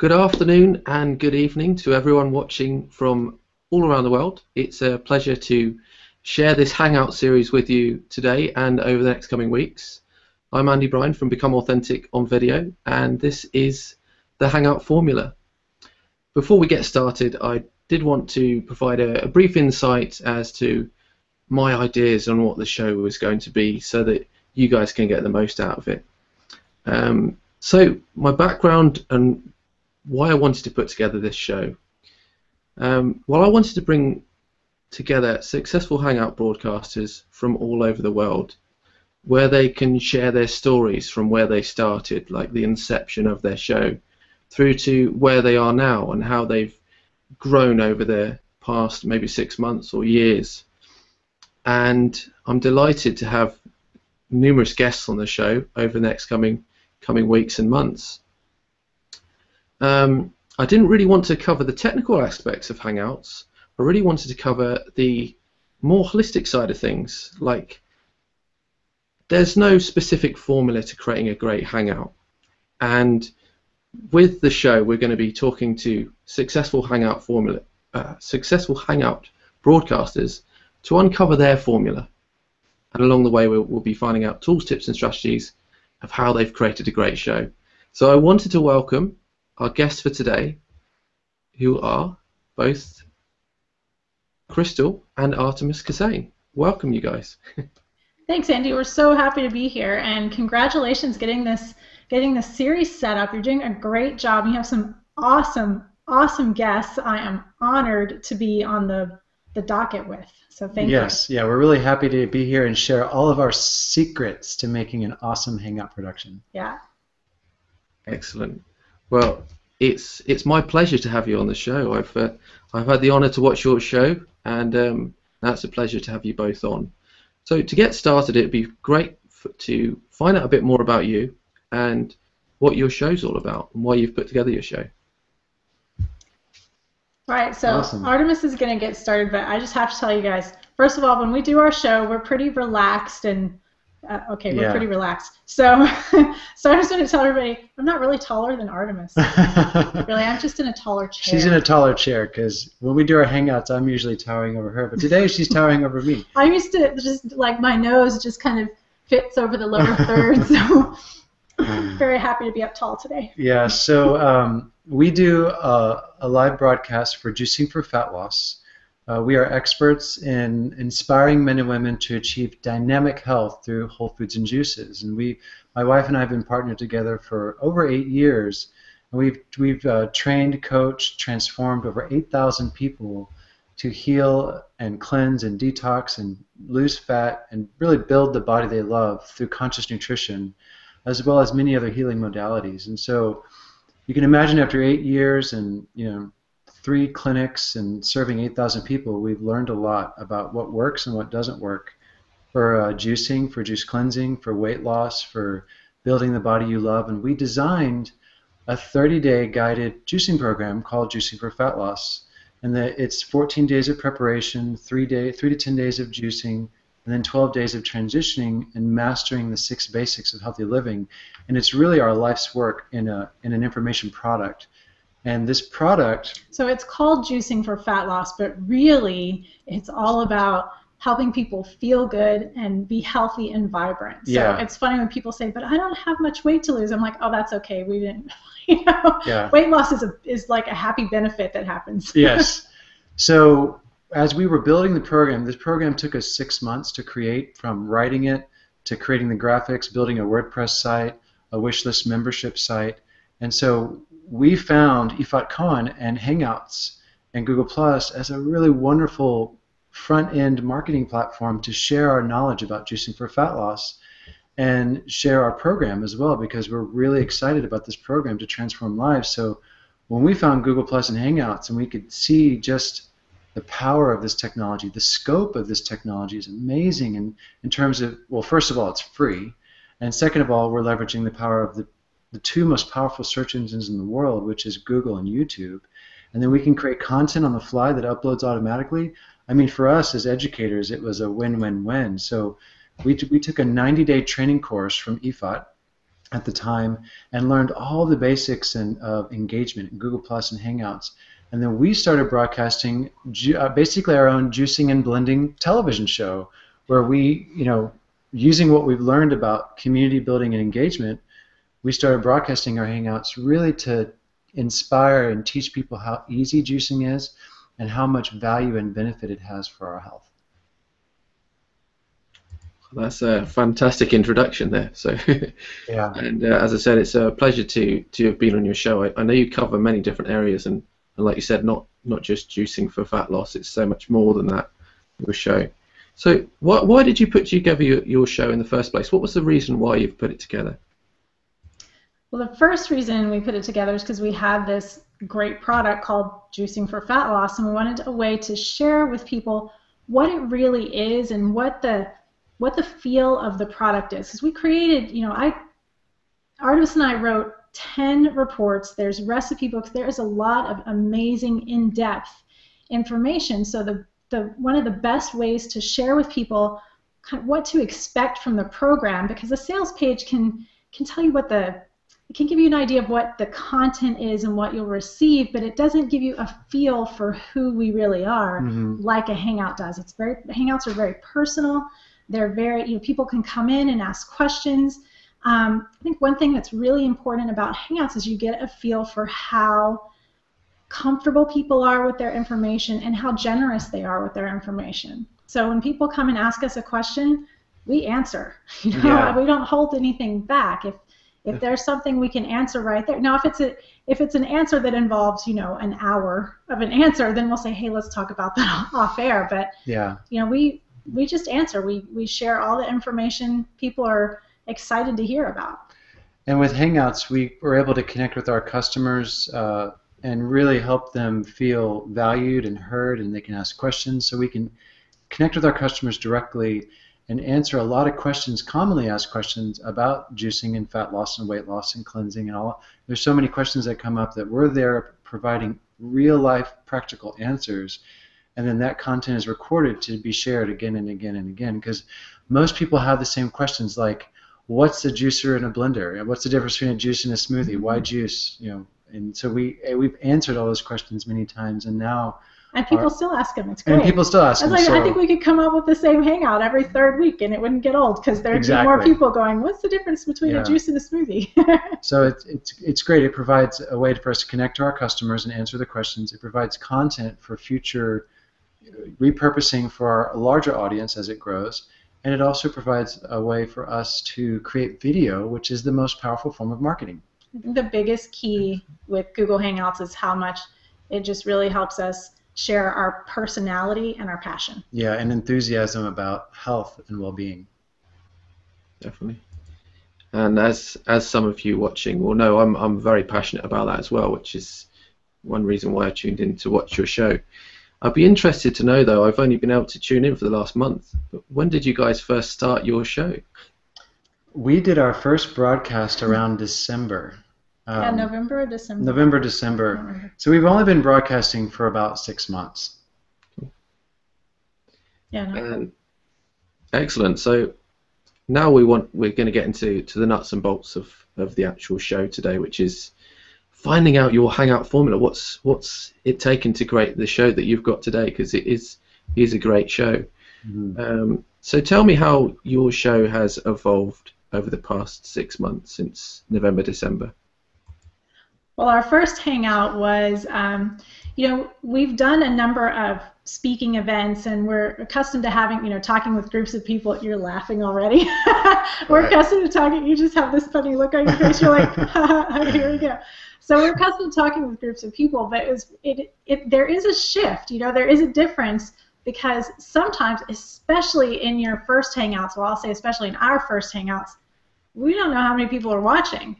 Good afternoon and good evening to everyone watching from all around the world. It's a pleasure to share this Hangout series with you today and over the next coming weeks. I'm Andy Bryan from Become Authentic on Video, and this is the Hangout formula. Before we get started, I did want to provide a brief insight as to my ideas on what the show is going to be so that you guys can get the most out of it. So my background and why I wanted to put together this show. Well, I wanted to bring together successful Hangout broadcasters from all over the world where they can share their stories from where they started, like the inception of their show, through to where they are now and how they've grown over the past maybe 6 months or years. And I'm delighted to have numerous guests on the show over the next coming weeks and months. I didn't really want to cover the technical aspects of Hangouts. I really wanted to cover the more holistic side of things, like there's no specific formula to creating a great Hangout. And with the show, we're going to be talking to successful Hangout broadcasters to uncover their formula. And along the way, we'll be finding out tools, tips, and strategies of how they've created a great show. So I wanted to welcome our guests for today, who are both Krystalle and Arttemis Keszainn. Welcome, you guys. Thanks, Andy. We're so happy to be here, and congratulations getting this series set up. You're doing a great job. You have some awesome guests. I am honored to be on the docket with. So thank you. Yes, yeah, we're really happy to be here and share all of our secrets to making an awesome Hangout production. Yeah. Excellent. Well, it's my pleasure to have you on the show. I've had the honor to watch your show, and that's a pleasure to have you both on. So to get started, it'd be great to find out a bit more about you and what your show's all about and why you've put together your show. All right, so Awesome. Arttemis is going to get started, but I just have to tell you guys, first of all, when we do our show, we're pretty relaxed and we're pretty relaxed. So I just want to tell everybody, I'm not really taller than Arttemis. Really, I'm just in a taller chair. She's in a taller chair because when we do our Hangouts, I'm usually towering over her, but today she's towering over me. I'm used to just like my nose just kind of fits over the lower third, so very happy to be up tall today. Yeah, so we do a live broadcast for Juicing for Fat Loss. We are experts in inspiring men and women to achieve dynamic health through whole foods and juices. And my wife and I have been partnered together for over 8 years. And we've trained, coached, transformed over 8,000 people to heal and cleanse and detox and lose fat and really build the body they love through conscious nutrition, as well as many other healing modalities. And so you can imagine after 8 years and 3 clinics and serving 8,000 people, we've learned a lot about what works and what doesn't work for juicing, for juice cleansing, for weight loss, for building the body you love. And we designed a 30-day guided juicing program called Juicing for Fat Loss. And it's 14 days of preparation, 3 to 10 days of juicing, and then 12 days of transitioning and mastering the 6 basics of healthy living. And it's really our life's work in an information product. And this product... So it's called Juicing for Fat Loss, but really it's all about helping people feel good and be healthy and vibrant. So it's funny when people say, but I don't have much weight to lose. I'm like, oh, that's okay. We didn't, Weight loss is like a happy benefit that happens. Yes. So as we were building the program, this program took us 6 months to create, from writing it to creating the graphics, building a WordPress site, a wishlist membership site. And so we found IFATCon and Hangouts and Google Plus as a really wonderful front-end marketing platform to share our knowledge about juicing for fat loss and share our program as well, because we're really excited about this program to transform lives. So when we found Google Plus and Hangouts and we could see just the power of this technology, the scope of this technology is amazing in terms of, well, first of all, it's free, and second of all, we're leveraging the power of the 2 most powerful search engines in the world, which is Google and YouTube. And then we can create content on the fly that uploads automatically. I mean, for us as educators, it was a win-win-win. So we took a 90-day training course from IFAT at the time and learned all the basics of engagement in Google Plus and Hangouts. And then we started broadcasting basically our own juicing and blending television show, where we, using what we've learned about community building and engagement, we started broadcasting our Hangouts really to inspire and teach people how easy juicing is and how much value and benefit it has for our health. That's a fantastic introduction there. So, yeah. And as I said, it's a pleasure to have been on your show. I know you cover many different areas, and like you said, not just juicing for fat loss. It's so much more than that. Your show. So, why did you put together your show in the first place? What was the reason why you've put it together? Well, the first reason we put it together is because we had this great product called Juicing for Fat Loss, and we wanted a way to share with people what it really is and what the feel of the product is. Because we created, Arttemis and I wrote 10 reports. There's recipe books. There's a lot of amazing in-depth information. So one of the best ways to share with people kind of what to expect from the program, because a sales page can tell you it can give you an idea of what the content is and what you'll receive, but it doesn't give you a feel for who we really are, like a Hangout does. Hangouts are very personal. They're very, people can come in and ask questions. I think one thing that's really important about Hangouts is you get a feel for how comfortable people are with their information and how generous they are with their information. So when people come and ask us a question, we answer. We don't hold anything back. If there's something we can answer right there. Now, if it's an answer that involves, an hour of an answer, then we'll say, hey, let's talk about that off air. But we just answer. We share all the information people are excited to hear about. And with Hangouts, we were able to connect with our customers and really help them feel valued and heard, and they can ask questions. So we can connect with our customers directly and answer a lot of questions, commonly asked questions about juicing and fat loss and weight loss and cleansing and all. There's so many questions that come up that we're there providing real-life practical answers, and then that content is recorded to be shared again and again and again, because most people have the same questions like, what's a juicer and a blender? What's the difference between a juice and a smoothie? Why juice? And so we've answered all those questions many times, and now and people still ask them. It's great. And people still ask them. I think we could come up with the same Hangout every third week, and it wouldn't get old, because there'd be more people going, what's the difference between a juice and a smoothie? So it's great. It provides a way for us to connect to our customers and answer the questions. It provides content for future repurposing for our larger audience as it grows. And it also provides a way for us to create video, which is the most powerful form of marketing. I think the biggest key with Google Hangouts is how much it just really helps us share our personality and our passion. Yeah, and enthusiasm about health and well-being. Definitely. And as some of you watching will know, I'm very passionate about that as well, which is one reason why I tuned in to watch your show. I'd be interested to know, though, I've only been able to tune in for the last month, but when did you guys first start your show? We did our first broadcast around December. November or December? November, December. So we've only been broadcasting for about 6 months. Yeah. Excellent. So now we're going to get into the nuts and bolts of the actual show today, which is finding out your Hangout formula. What's it taken to create the show that you've got today? Because it is a great show. So tell me how your show has evolved over the past 6 months since November, December. Well, our first Hangout was, we've done a number of speaking events, and we're accustomed to having, talking with groups of people. You're laughing already. We're accustomed to talking. You just have this funny look on your face. You're like, here we go. So we're accustomed to talking with groups of people, but there is a shift. There is a difference, because sometimes, especially in your first Hangouts, well, I'll say especially in our first Hangouts, we don't know how many people are watching.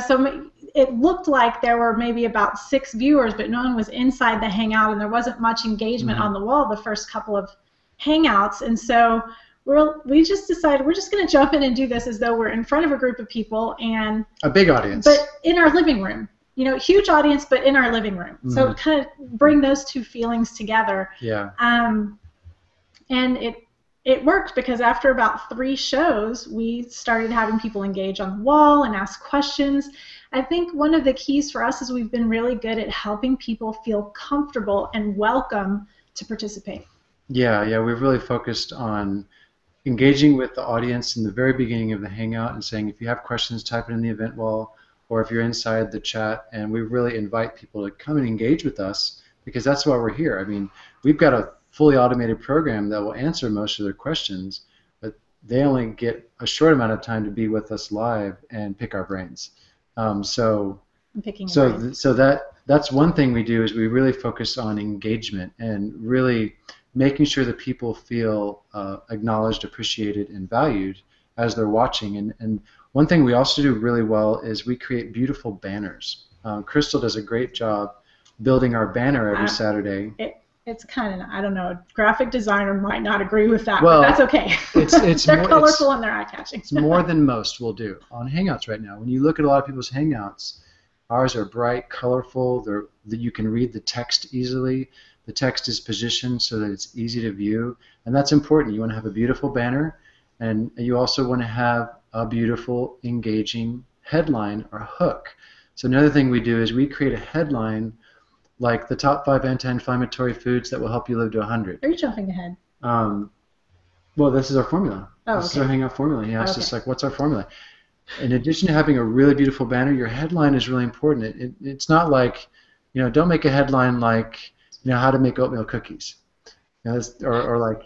So it looked like there were maybe about 6 viewers, but no one was inside the Hangout, and there wasn't much engagement on the wall the first couple of Hangouts. And so we just decided we're just going to jump in and do this as though we're in front of a group of people, and a big audience, but in our living room. Huge audience, but in our living room. So kind of bring those two feelings together. Yeah. And it worked because after about 3 shows, we started having people engage on the wall and ask questions. I think one of the keys for us is we've been really good at helping people feel comfortable and welcome to participate. Yeah, we've really focused on engaging with the audience in the very beginning of the Hangout and saying, if you have questions, type it in the event wall, or if you're inside the chat, and we really invite people to come and engage with us, because that's why we're here. I mean, we've got a fully automated program that will answer most of their questions, but they only get a short amount of time to be with us live and pick our brains. So that's one thing we do, is we really focus on engagement and really making sure that people feel acknowledged, appreciated, and valued as they're watching. And one thing we also do really well is we create beautiful banners. Krystalle does a great job building our banner every Saturday. It's kind of, I don't know, a graphic designer might not agree with that, but that's okay. They're colorful and they're eye-catching. It's more than most will do on Hangouts right now. When you look at a lot of people's Hangouts, ours are bright, colorful, that you can read the text easily. The text is positioned so that it's easy to view, and that's important. You want to have a beautiful banner, and you also want to have a beautiful, engaging headline or hook. So another thing we do is we create a headline like the top 5 anti-inflammatory foods that will help you live to 100. Are you jumping ahead? Well, this is our formula. This is our Hangout formula. Yeah, it's just like, what's our formula? In addition to having a really beautiful banner, your headline is really important. It's not like, don't make a headline like, how to make oatmeal cookies. Or like,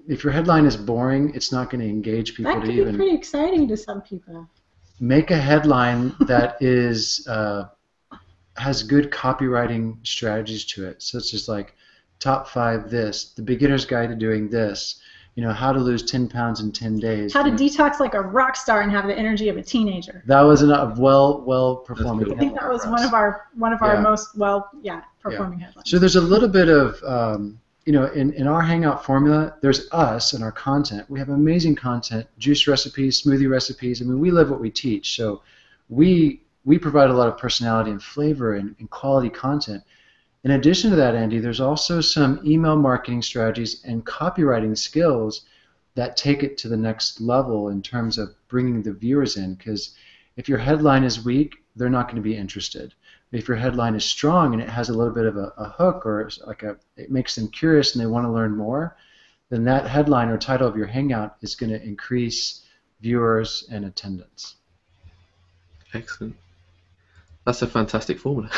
if your headline is boring, it's not going to engage people. That could be pretty exciting to some people. Make a headline that is has good copywriting strategies to it. So it's just like top 5 this, the beginner's guide to doing this, how to lose 10 pounds in 10 days. How to detox like a rock star and have the energy of a teenager. That was a well performing. I think that was one of our most performing headlines. So there's a little bit of in our Hangout formula, there's us and our content. We have amazing content, juice recipes, smoothie recipes. I mean, we live what we teach. So we provide a lot of personality and flavor and quality content. In addition to that, Andy, there's also some email marketing strategies and copywriting skills that take it to the next level in terms of bringing the viewers in, because if your headline is weak, they're not going to be interested. If your headline is strong and it has a little bit of a hook, or it makes them curious and they want to learn more, then that headline or title of your Hangout is going to increase viewers and attendance. Excellent. That's a fantastic formula.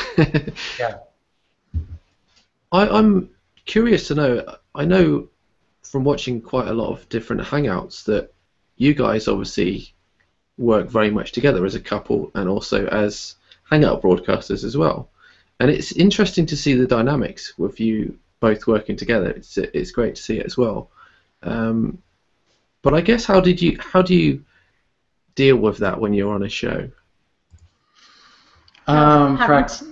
Yeah. I'm curious to know, I know from watching quite a lot of different Hangouts that you guys obviously work very much together as a couple and also as Hangout broadcasters as well. And it's interesting to see the dynamics with you both working together. It's great to see it as well. But I guess how do you deal with that when you're on a show? Practice.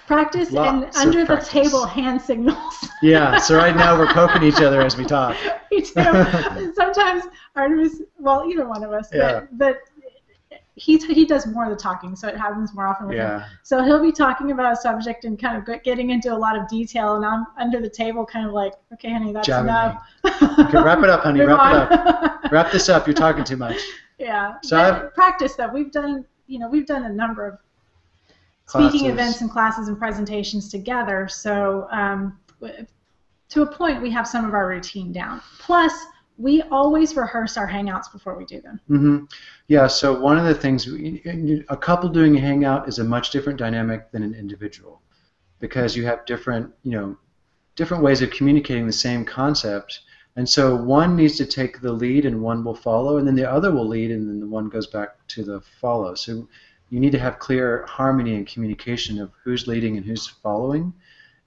Practice and under the table hand signals. Yeah, so right now we're poking each other as we talk. Me too. Sometimes Arttemis, well, either one of us, but he does more of the talking, so it happens more often with him. So he'll be talking about a subject and kind of getting into a lot of detail, and I'm under the table kind of like, okay, honey, that's enough. Okay, wrap it up, honey, wrap it up. Wrap this up, you're talking too much. Yeah, so practice that. We've done a number of speaking events and classes and presentations together, so to a point we have some of our routine down. Plus, we always rehearse our Hangouts before we do them. Mm-hmm. Yeah, so one of the things, a couple doing a Hangout is a much different dynamic than an individual, because you have different ways of communicating the same concept, and so one needs to take the lead and one will follow, and then the other will lead, and then the one goes back to the follow. So you need to have clear harmony and communication of who's leading and who's following,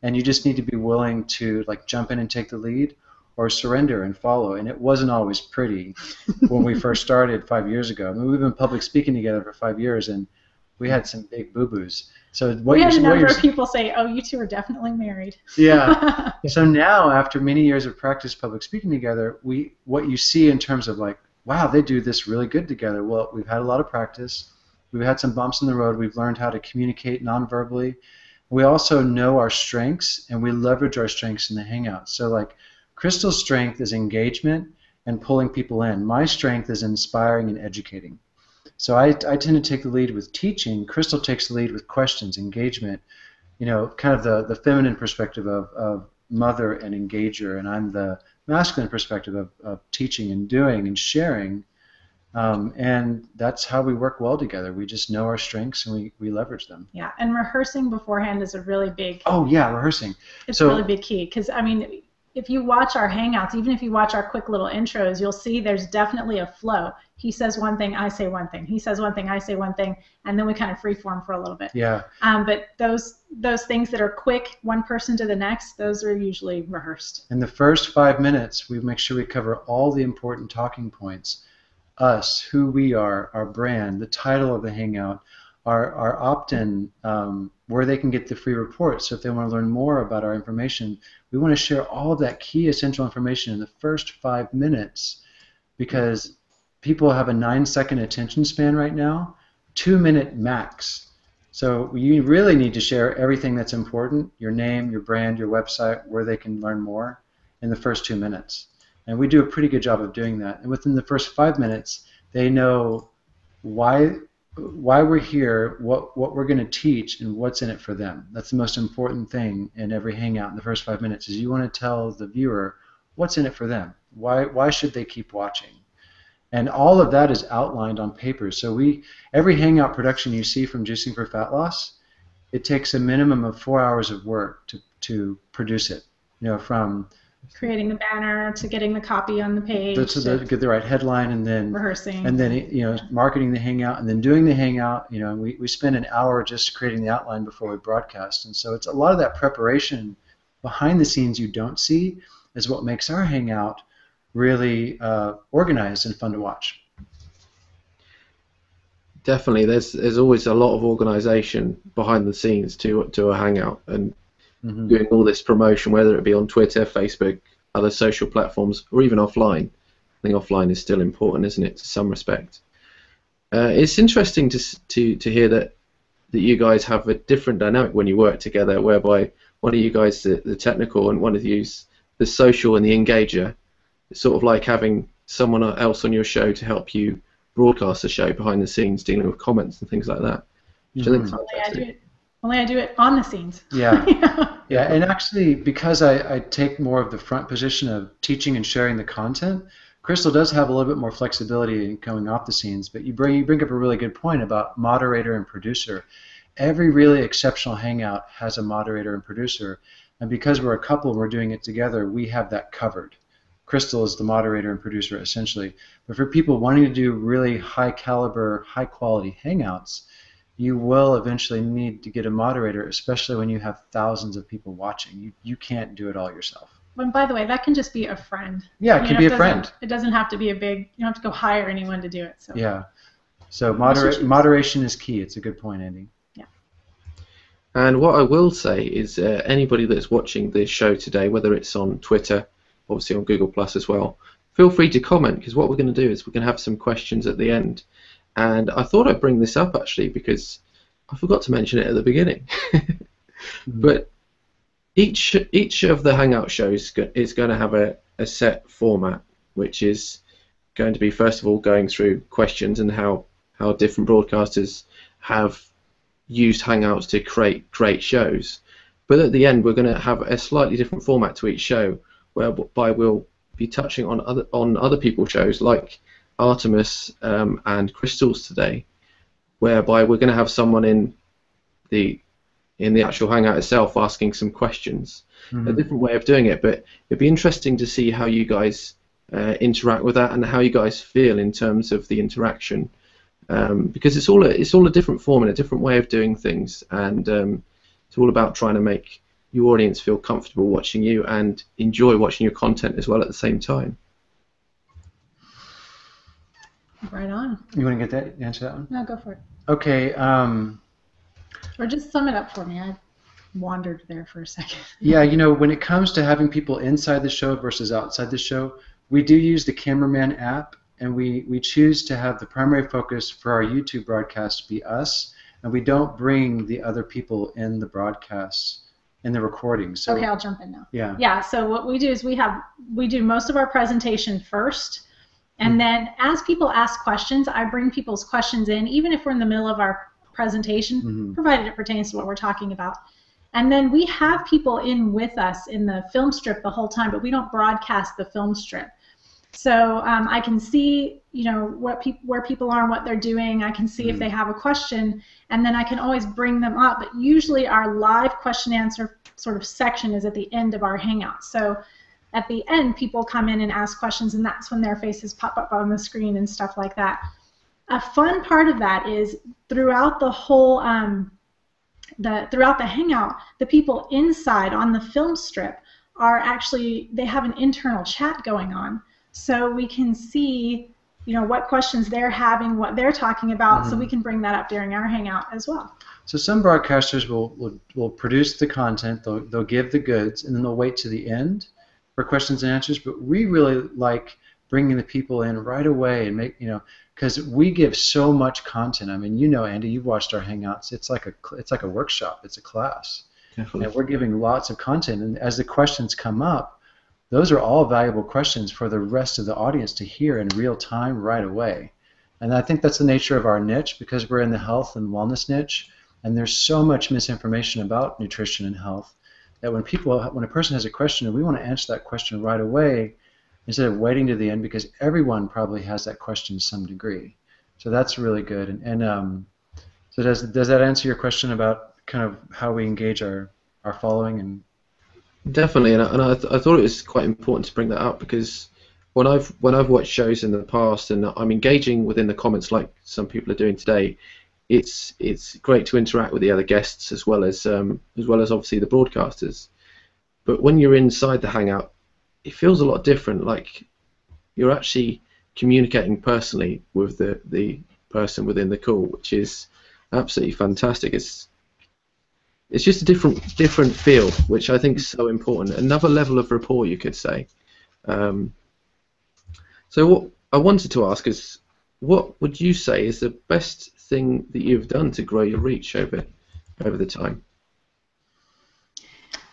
and you just need to be willing to jump in and take the lead or surrender and follow. And it wasn't always pretty when we first started 5 years ago. I mean, we've been public speaking together for 5 years, and we had some big boo-boos. So we had a number of people say, "Oh, you two are definitely married." Yeah. So now, after many years of practice public speaking together, what you see in terms of wow, they do this really good together. Well, we've had a lot of practice. We've had some bumps in the road. We've learned how to communicate non-verbally. We also know our strengths, and we leverage our strengths in the Hangout. So Krystalle's strength is engagement and pulling people in. My strength is inspiring and educating. So I tend to take the lead with teaching. Krystalle takes the lead with questions, engagement, kind of the feminine perspective of mother and engager, and I'm the masculine perspective of teaching and doing and sharing. And that's how we work well together. We just know our strengths and we leverage them. Yeah, and rehearsing beforehand is a really big... Oh, yeah, rehearsing. It's a really big key, because, I mean, if you watch our Hangouts, even if you watch our quick little intros, you'll see there's definitely a flow. He says one thing, I say one thing. He says one thing, I say one thing, and then we kind of freeform for a little bit. Yeah. But those things that are quick, one person to the next, those are usually rehearsed. In the first 5 minutes, we make sure we cover all the important talking points. Us, who we are, our brand, the title of the Hangout, our opt-in, where they can get the free report. So if they want to learn more about our information, we want to share all of that key essential information in the first 5 minutes, because people have a 9-second attention span right now, 2-minute max. So you really need to share everything that's important, your name, your brand, your website, where they can learn more in the first 2 minutes. And we do a pretty good job of doing that. And within the first 5 minutes, they know why we're here, what we're going to teach, and what's in it for them. That's the most important thing in every Hangout in the first 5 minutes, is you want to tell the viewer what's in it for them. Why should they keep watching? And all of that is outlined on paper. So every Hangout production you see from Juicing for Fat Loss, it takes a minimum of 4 hours of work to produce it. From creating the banner to getting the copy on the page, to get the right headline, and then rehearsing, and then marketing the Hangout, and then doing the Hangout. We spend an hour just creating the outline before we broadcast, and so it's a lot of that preparation behind the scenes you don't see is what makes our Hangout really organized and fun to watch. Definitely, there's always a lot of organization behind the scenes to a Hangout, and doing all this promotion, whether it be on Twitter, Facebook, other social platforms, or even offline. I think offline is still important, isn't it, to some respect? It's interesting to hear that you guys have a different dynamic when you work together, whereby one of you guys the technical and one of you's the social and the engager. It's sort of like having someone else on your show to help you broadcast the show behind the scenes, dealing with comments and things like that. Which I think is fantastic. Only I do it on the scenes. Yeah. Yeah, and actually, because I take more of the front position of teaching and sharing the content, Krystalle does have a little bit more flexibility in coming off the scenes, but you bring up a really good point about moderator and producer. Every really exceptional Hangout has a moderator and producer, and because we're a couple and we're doing it together, we have that covered. Krystalle is the moderator and producer, essentially. But for people wanting to do really high caliber, high quality Hangouts, you will eventually need to get a moderator, especially when you have thousands of people watching. You can't do it all yourself. And by the way, that can just be a friend. Yeah, it can be a friend. It doesn't have to be a big, you don't have to go hire anyone to do it. So. Yeah. So moderation is key. It's a good point, Andy. Yeah. And what I will say is anybody that's watching this show today, whether it's on Twitter, obviously on Google Plus as well, feel free to comment, because what we're going to do is we're going to have some questions at the end. And I thought I'd bring this up actually because I forgot to mention it at the beginning. But each of the Hangout shows is going to have a set format, which is going to be, first of all, going through questions and how different broadcasters have used Hangouts to create great shows. But at the end, we're going to have a slightly different format to each show, whereby we'll be touching on other people's shows, like Arttemis and Krystalle's today, whereby we're going to have someone in the actual Hangout itself asking some questions. A different way of doing it, but it'd be interesting to see how you guys interact with that and how you guys feel in terms of the interaction, because it's all a different form and a different way of doing things, and it's all about trying to make your audience feel comfortable watching you and enjoy watching your content as well at the same time. Right on. You want to answer that one? No, go for it. Okay. Or just sum it up for me. I wandered there for a second. Yeah, when it comes to having people inside the show versus outside the show, we do use the Cameraman app, and we choose to have the primary focus for our YouTube broadcast be us, and we don't bring the other people in the broadcasts in the recording. So okay, I'll jump in now. Yeah. Yeah. So what we do is we do most of our presentation first, and then as people ask questions, I bring people's questions in, even if we're in the middle of our presentation, provided it pertains to what we're talking about. And then we have people in with us in the film strip the whole time, but we don't broadcast the film strip. So I can see, where people are and what they're doing. I can see if they have a question, and then I can always bring them up. But usually our live question answer sort of section is at the end of our Hangout. So at the end, people come in and ask questions, and that's when their faces pop up on the screen and stuff like that. A fun part of that is throughout the whole throughout the Hangout, the people inside on the film strip they have an internal chat going on. So we can see, what questions they're having, what they're talking about, so we can bring that up during our Hangout as well. So some broadcasters will produce the content, they'll give the goods, and then they'll wait to the end for questions and answers. But we really like bringing the people in right away and because we give so much content. I mean, Andy, you've watched our Hangouts. It's like a workshop. It's a class. Definitely. And we're giving lots of content. And as the questions come up, those are all valuable questions for the rest of the audience to hear in real time right away. And I think that's the nature of our niche, because we're in the health and wellness niche, and there's so much misinformation about nutrition and health that when a person has a question, we want to answer that question right away instead of waiting to the end, because everyone probably has that question to some degree. So that's really good. And so does that answer your question about kind of how we engage our following? And definitely, and I thought it was quite important to bring that up, because when I've watched shows in the past and I'm engaging within the comments like some people are doing today, it's great to interact with the other guests as well as obviously the broadcasters. But when you're inside the Hangout, it feels a lot different. Like you're actually communicating personally with the person within the call, which is absolutely fantastic. It's just a different feel, which I think is so important. Another level of rapport, you could say. So what I wanted to ask is, what would you say is the best thing that you've done to grow your reach over the time?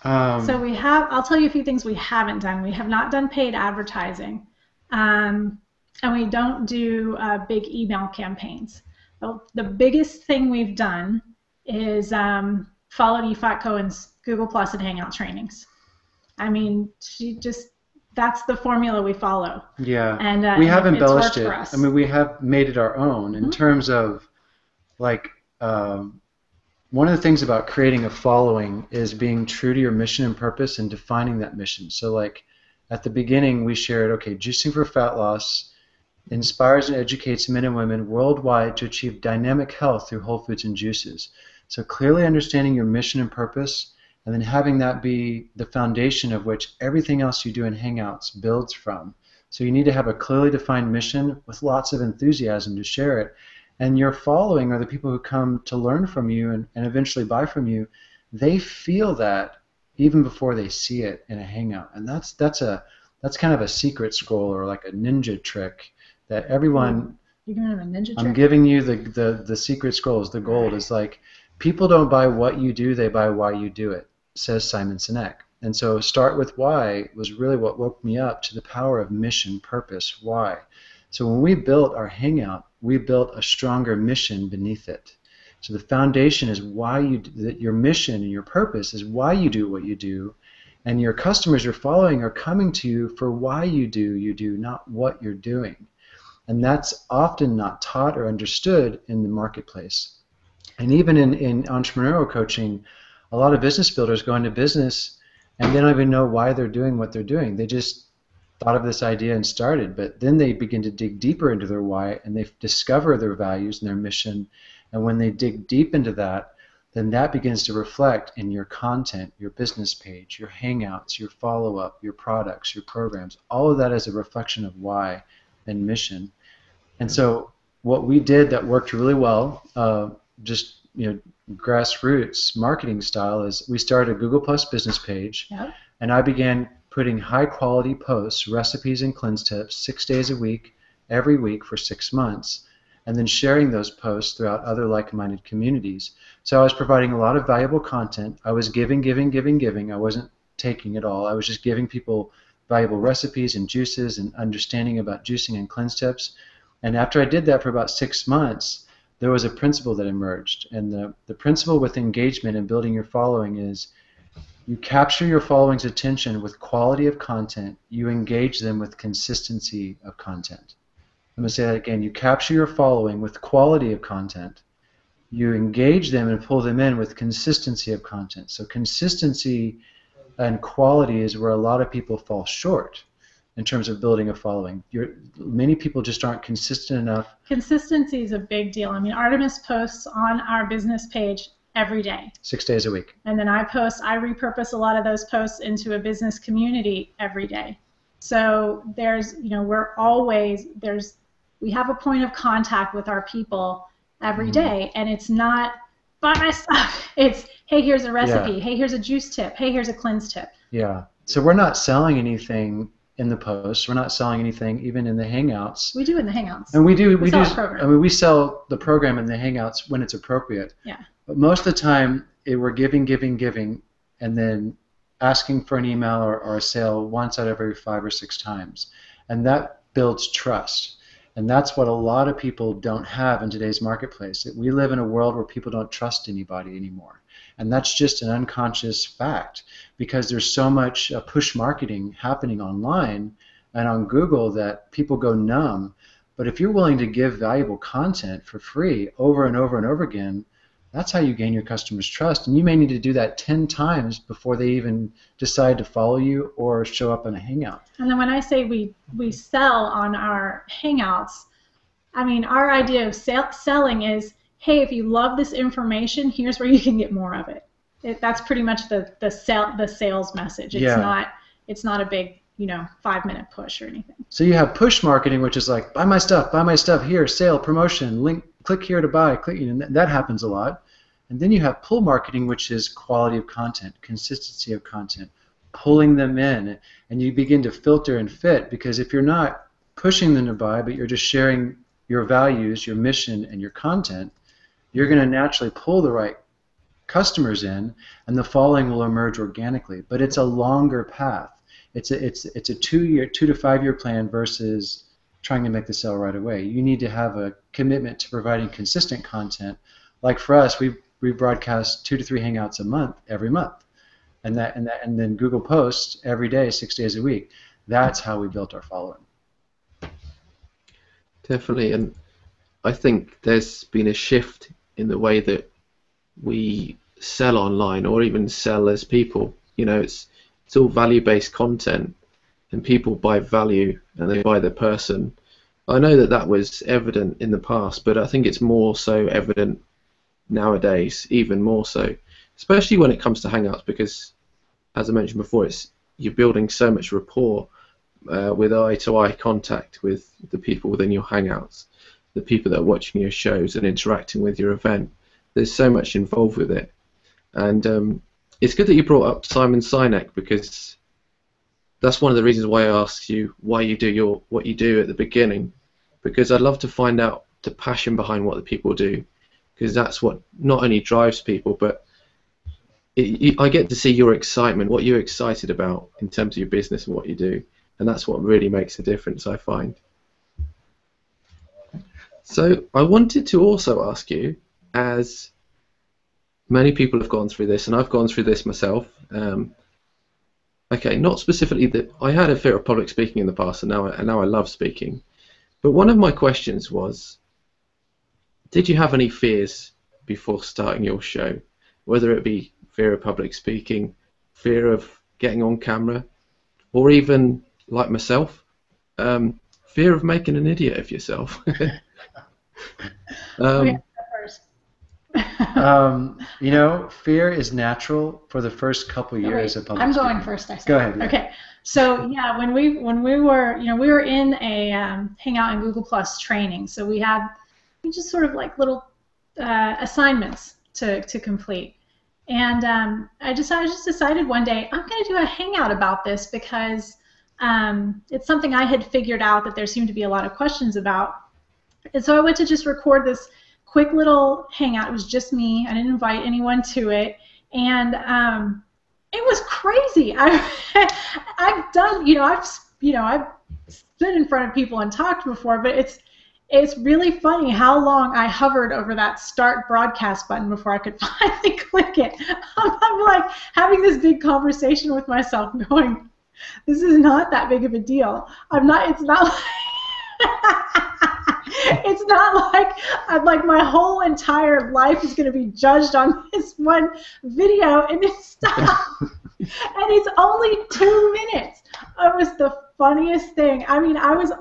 So I'll tell you a few things we haven't done. We have not done paid advertising, and we don't do big email campaigns. The biggest thing we've done is followed Yifat Cohen's Google Plus and Hangout trainings. I mean, that's the formula we follow. Yeah, and we have embellished it. I mean, we have made it our own in terms of, like, one of the things about creating a following is being true to your mission and purpose and defining that mission. So, like, at the beginning, we shared, okay, juicing for fat loss inspires and educates men and women worldwide to achieve dynamic health through whole foods and juices. So clearly understanding your mission and purpose, and then having that be the foundation of which everything else you do in Hangouts builds from. So you need to have a clearly defined mission with lots of enthusiasm to share it. And your following, or the people who come to learn from you and eventually buy from you, they feel that even before they see it in a Hangout. And that's kind of a secret scroll, or like a ninja trick that everyone... You're giving them a ninja trick? I'm giving you the secret scrolls. The gold is like, people don't buy what you do, they buy why you do it, says Simon Sinek. And so start with why was really what woke me up to the power of mission, purpose, why. So when we built our Hangout, we built a stronger mission beneath it. So the foundation is why your mission and your purpose is why you do what you do, and your customers you're following are coming to you for why you do, not what you're doing. And that's often not taught or understood in the marketplace. And even in entrepreneurial coaching, a lot of business builders go into business and they don't even know why they're doing what they're doing. They just thought of this idea and started, but then they begin to dig deeper into their why, and they discover their values and their mission. And when they dig deep into that, then that begins to reflect in your content, your business page, your Hangouts, your follow-up, your products, your programs. All of that is a reflection of why and mission. And so what we did that worked really well, grassroots marketing style, is we started a Google Plus business page, and I began putting high-quality posts, recipes, and cleanse tips 6 days a week, every week for 6 months. and then sharing those posts throughout other like-minded communities. So I was providing a lot of valuable content. I was giving. I wasn't taking it all. I was just giving people valuable recipes and juices and understanding about juicing and cleanse tips. And after I did that for about 6 months, there was a principle that emerged. And the principle with engagement and building your following is you capture your following's attention with quality of content. You engage them with consistency of content. I'm going to say that again. You capture your following with quality of content. You engage them and pull them in with consistency of content. So consistency and quality is where a lot of people fall short in terms of building a following. Many people just aren't consistent enough. Consistency is a big deal. I mean, Arttemis posts on our business page every day. 6 days a week. And then I repurpose a lot of those posts into a business community every day. So there's, we have a point of contact with our people every day, and it's not buy my stuff. It's, hey, here's a recipe. Hey, here's a juice tip. Hey, here's a cleanse tip. Yeah. So we're not selling anything in the posts. We're not selling anything even in the Hangouts. We do in the Hangouts. And we do. I mean, we sell the program in the Hangouts when it's appropriate. Yeah. But most of the time, we're giving, and then asking for an email or a sale once out of every 5 or 6 times. And that builds trust. And that's what a lot of people don't have in today's marketplace. We live in a world where people don't trust anybody anymore. And that's just an unconscious fact because there's so much push marketing happening online and on Google that people go numb. But if you're willing to give valuable content for free over and over and over again, that's how you gain your customers' trust. And you may need to do that 10 times before they even decide to follow you or show up in a Hangout. And then when I say we sell on our Hangouts, I mean, our idea of selling is, hey, if you love this information, here's where you can get more of it. That's pretty much the sales message. It's not a big 5-minute push or anything. So you have push marketing, which is like, buy my stuff here, sale, promotion, link, click here to buy, and that happens a lot. And then you have pull marketing, which is quality of content, consistency of content, pulling them in, and you begin to filter and fit, because if you're not pushing them to buy, but you're just sharing your values, your mission, and your content, you're going to naturally pull the right customers in, and the following will emerge organically. But it's a longer path. It's a 2 to 5 year plan versus trying to make the sale right away. You need to have a commitment to providing consistent content. Like for us, we broadcast 2 to 3 Hangouts a month, every month, and then Google posts every day, 6 days a week. That's how we built our following. Definitely, and I think there's been a shift in the way that we sell online or even sell as people. It's all value-based content, and people buy value and they buy the person. I know that was evident in the past, but I think it's more so evident nowadays, even more so, especially when it comes to Hangouts, because, as I mentioned before, you're building so much rapport with eye-to-eye contact with the people within your Hangouts, the people that are watching your shows and interacting with your event. There's so much involved with it, and it's good that you brought up Simon Sinek, because that's one of the reasons why I asked you why you do what you do at the beginning, because I'd love to find out the passion behind what the people do, because that's what not only drives people, but I get to see your excitement, what you're excited about in terms of your business and what you do, and that's what really makes a difference, I find. So I wanted to also ask you, as many people have gone through this, and I've gone through this myself. Okay, not specifically that I had a fear of public speaking in the past, and now I love speaking. But one of my questions was, did you have any fears before starting your show? Whether it be fear of public speaking, fear of getting on camera, or even, like myself, fear of making an idiot of yourself. Fear is natural for the first couple years of public I'm speaking. going first. I said. Go ahead. Okay. So yeah, when we were we were in a Hangout and Google Plus training. So we just sort of like little assignments to complete, and I just decided one day I'm going to do a Hangout about this, because it's something I had figured out that there seemed to be a lot of questions about. And so I went to just record this quick little hangout. It was just me. I didn't invite anyone to it. And it was crazy. I've done, I've stood in front of people and talked before, but it's really funny how long I hovered over that start broadcast button before I could finally click it. I'm like having this big conversation with myself going, this is not that big of a deal. It's not like my whole entire life is going to be judged on this one video, and it's stopped. And it's only 2 minutes. It was the funniest thing. I mean, I was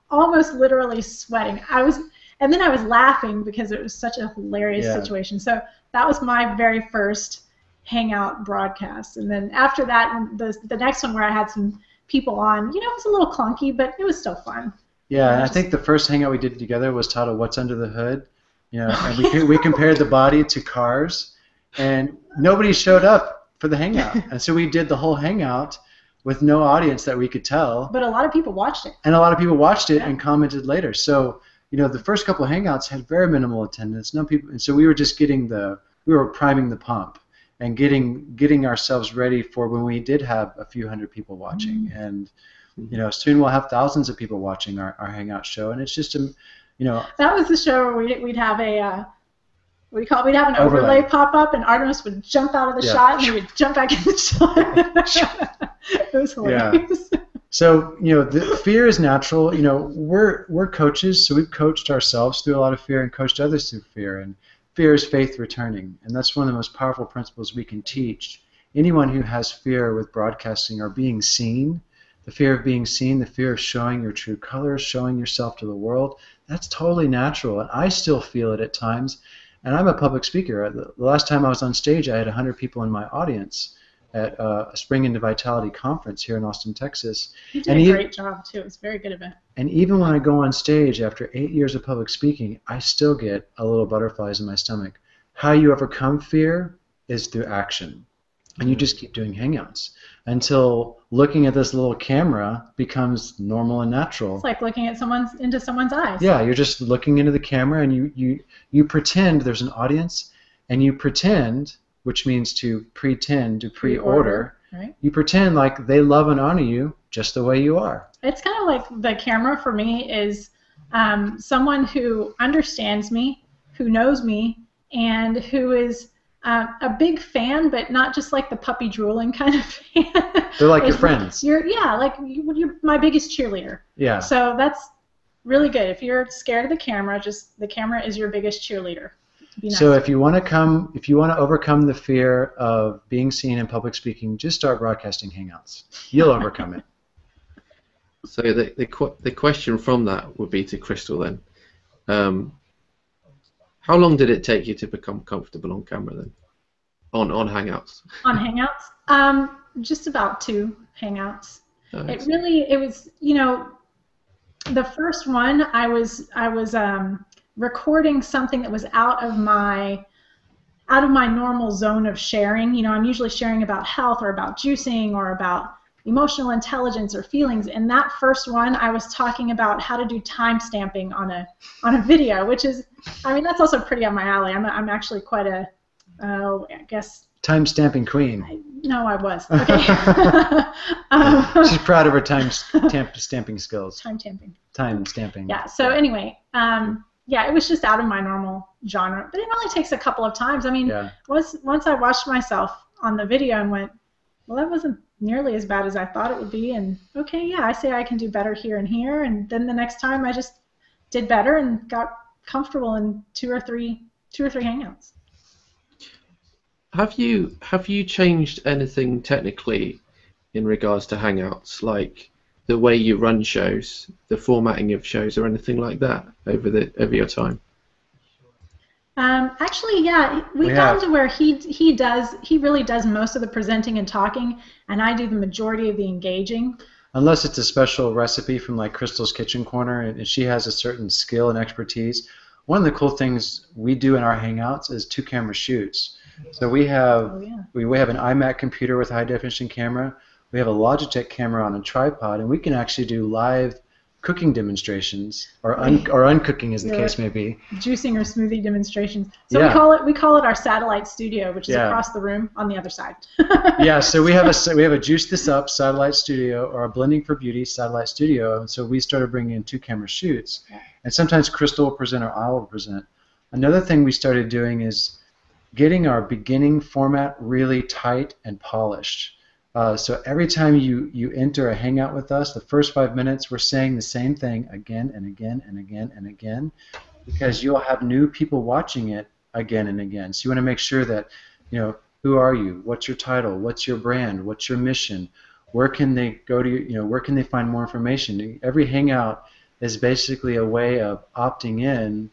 almost literally sweating. And then I was laughing because it was such a hilarious situation. So that was my very first Hangout broadcast. And then after that, the next one where I had some people on, it was a little clunky, but it was still fun. Yeah, and I think the first Hangout we did together was titled "What's Under the Hood." And we compared the body to cars, and nobody showed up for the Hangout, and so we did the whole Hangout with no audience that we could tell. But a lot of people watched it. And a lot of people watched it and commented later. So the first couple of Hangouts had very minimal attendance. No people, and so we were just we were priming the pump and getting ourselves ready for when we did have a few hundred people watching. And soon we'll have thousands of people watching our Hangout show, and it's just That was the show where we'd have we'd have an overlay pop up, and Arttemis would jump out of the shot, and he would jump back in the shot. It was hilarious. Yeah. So the fear is natural. We're coaches, so we've coached ourselves through a lot of fear and coached others through fear. And fear is faith returning, and that's one of the most powerful principles we can teach anyone who has fear with broadcasting or being seen. The fear of being seen, the fear of showing your true colors, showing yourself to the world, that's totally natural, and I still feel it at times. And I'm a public speaker. The last time I was on stage, I had 100 people in my audience at a Spring into Vitality conference here in Austin, Texas. You did a great job, too. It was a very good event. And even when I go on stage after 8 years of public speaking, I still get a little butterflies in my stomach. How you overcome fear is through action. And you just keep doing Hangouts until looking at this little camera becomes normal and natural. It's like looking at into someone's eyes. Yeah, you're just looking into the camera, and you pretend there's an audience, and you pretend, which means to pretend, to pre-order. Right. You pretend like they love and honor you just the way you are. It's kind of like the camera for me is someone who understands me, who knows me, and who is a big fan, but not just like the puppy drooling kind of fan. They're like your friends. You're my biggest cheerleader. Yeah. So that's really good. If you're scared of the camera, the camera is your biggest cheerleader. Be nice. So if you want to overcome the fear of being seen in public speaking, just start broadcasting Hangouts. You'll overcome it. So the question from that would be to Krystalle then. How long did it take you to become comfortable on camera then? On Hangouts? On Hangouts? Just about 2 Hangouts. Oh, it was, the first one I was recording something that was out of my normal zone of sharing. I'm usually sharing about health or about juicing or about emotional intelligence or feelings. And that first one, I was talking about how to do time stamping on a video, which is, that's also pretty up my alley. I'm actually quite a, I guess. Time stamping queen. I was. Okay. She's proud of her time stamping skills. Time stamping. Time stamping. Yeah. So anyway, it was just out of my normal genre, but it only takes a couple of times. Once I watched myself on the video and went, well, that wasn't nearly as bad as I thought it would be, and okay, yeah, I say I can do better here and here, and then the next time I just did better and got comfortable in two or three Hangouts. Have you changed anything technically in regards to Hangouts, like the way you run shows, the formatting of shows, or anything like that over your time? Actually, yeah, we've gotten to where he really does most of the presenting and talking, and I do the majority of the engaging. Unless it's a special recipe from like Krystalle's Kitchen Corner, and she has a certain skill and expertise. One of the cool things we do in our Hangouts is 2-camera shoots. So we have we have an iMac computer with high definition camera. We have a Logitech camera on a tripod, and we can actually do live cooking demonstrations, or uncooking as the case may be. Juicing or smoothie demonstrations. So we call it our satellite studio, which is across the room on the other side. Yeah, so we have a Juice This Up satellite studio, or a Blending for Beauty satellite studio, and so we started bringing in 2-camera shoots. Yeah. And sometimes Krystalle will present or I will present. Another thing we started doing is getting our beginning format really tight and polished. So every time you enter a Hangout with us, the first 5 minutes we're saying the same thing again and again and again and again, because you'll have new people watching it again and again. So you want to make sure that, who are you? What's your title? What's your brand? What's your mission? Where can they go to? Where can they find more information? Every Hangout is basically a way of opting in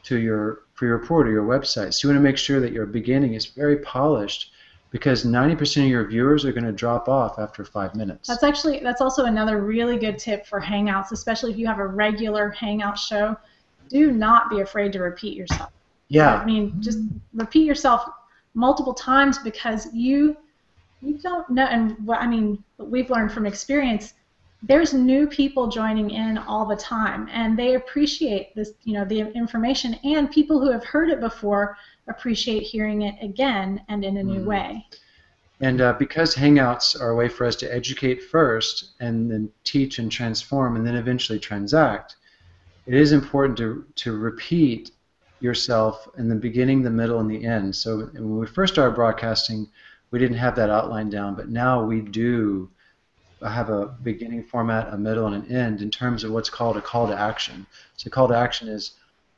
to your report or your website. So you want to make sure that your beginning is very polished, because 90% of your viewers are going to drop off after 5 minutes. That's also another really good tip for Hangouts, especially if you have a regular Hangout show. Do not be afraid to repeat yourself. Yeah. I mean, just repeat yourself multiple times, because you don't know, and what we've learned from experience, there's new people joining in all the time, and they appreciate this, the information, and people who have heard it before appreciate hearing it again and in a new way. And because Hangouts are a way for us to educate first and then teach and transform and then eventually transact, it is important to repeat yourself in the beginning, the middle, and the end. So when we first started broadcasting, we didn't have that outline down, but now we do have a beginning format, a middle, and an end in terms of what's called a call to action. So call to action is,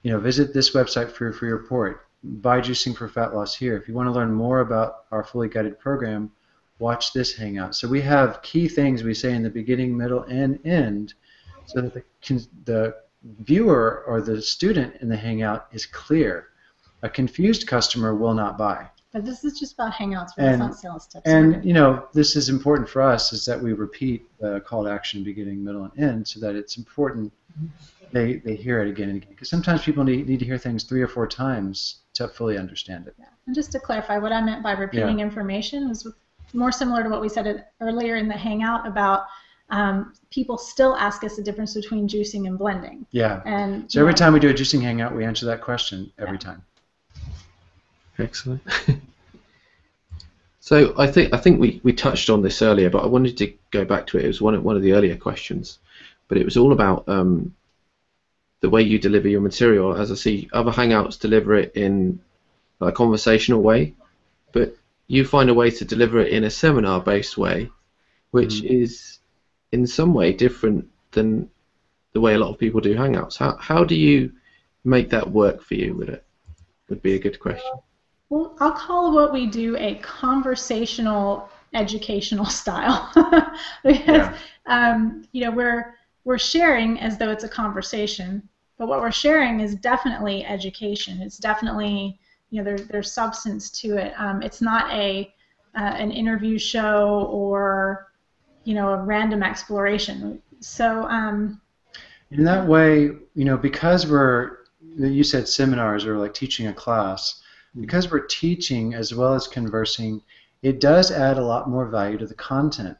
visit this website for your free report. Buy Juicing for Fat Loss here. If you want to learn more about our fully guided program, watch this Hangout. So we have key things we say in the beginning, middle, and end, so that the viewer or the student in the Hangout is clear. A confused customer will not buy. But this is just about Hangouts, but it's not sales tips. And this is important for us, is that we repeat the call to action beginning, middle, and end, so that it's important they hear it again and again. Because sometimes people need to hear things 3 or 4 times to fully understand it. Yeah. And just to clarify, what I meant by repeating information was more similar to what we said earlier in the Hangout about people still ask us the difference between juicing and blending. Yeah. And so every time we do a juicing Hangout, we answer that question every time. Excellent. So I think we touched on this earlier, but I wanted to go back to it. It was one of the earlier questions, but it was all about the way you deliver your material. As I see, other Hangouts deliver it in a conversational way, but you find a way to deliver it in a seminar-based way, which is in some way different than the way a lot of people do Hangouts. How do you make that work for you with it? Would be a good question. Well, I'll call what we do a conversational educational style, because we're sharing as though it's a conversation, but what we're sharing is definitely education. It's definitely, there's substance to it. It's not an interview show or a random exploration. So in that way, because you said seminars or like teaching a class, because we're teaching as well as conversing, it does add a lot more value to the content,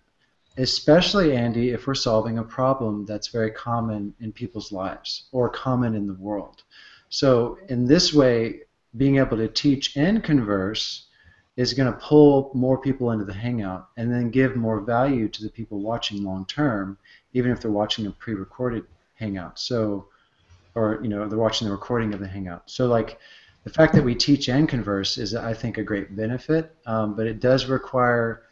especially, Andy, if we're solving a problem that's very common in people's lives or common in the world. So in this way, being able to teach and converse is going to pull more people into the Hangout and then give more value to the people watching long term, even if they're watching a pre-recorded Hangout. Or they're watching the recording of the Hangout. So like, the fact that we teach and converse is, I think, a great benefit, but it does require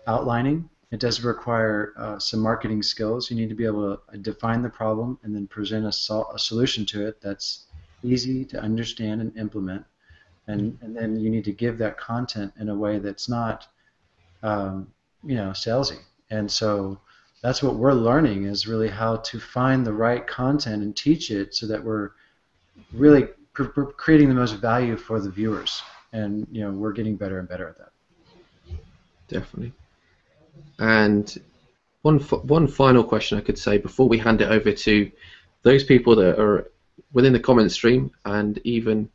outlining. It does require some marketing skills. You need to be able to define the problem and then present a solution to it that's easy to understand and implement. And then you need to give that content in a way that's not, salesy. And so that's what we're learning, is really how to find the right content and teach it so that we're really creating the most value for the viewers, and we're getting better and better at that. Definitely. And one final question I could say before we hand it over to those people that are within the comment stream and even